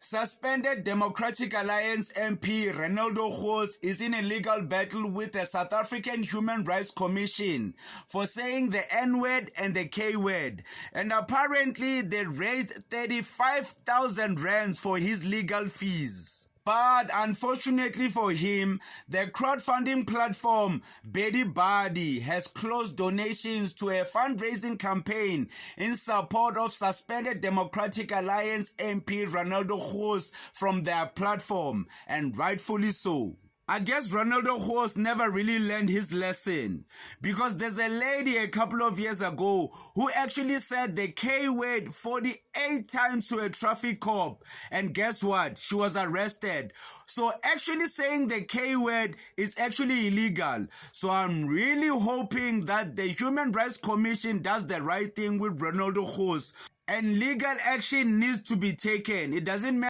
Suspended Democratic Alliance MP Renaldo Goos is in a legal battle with the South African Human Rights Commission for saying the N-word and the K-word, and apparently they raised 35,000 rands for his legal fees. But unfortunately for him, the crowdfunding platform BuddyBuddy has closed donations to a fundraising campaign in support of suspended Democratic Alliance MP Renaldo Goos from their platform, and rightfully so. I guess Renaldo Goos never really learned his lesson, because there's a lady a couple of years ago who actually said the K-word 48 times to a traffic cop, and guess what? She was arrested. So actually saying the K-word is actually illegal. So I'm really hoping that the Human Rights Commission does the right thing with Renaldo Goos, and legal action needs to be taken. It doesn't matter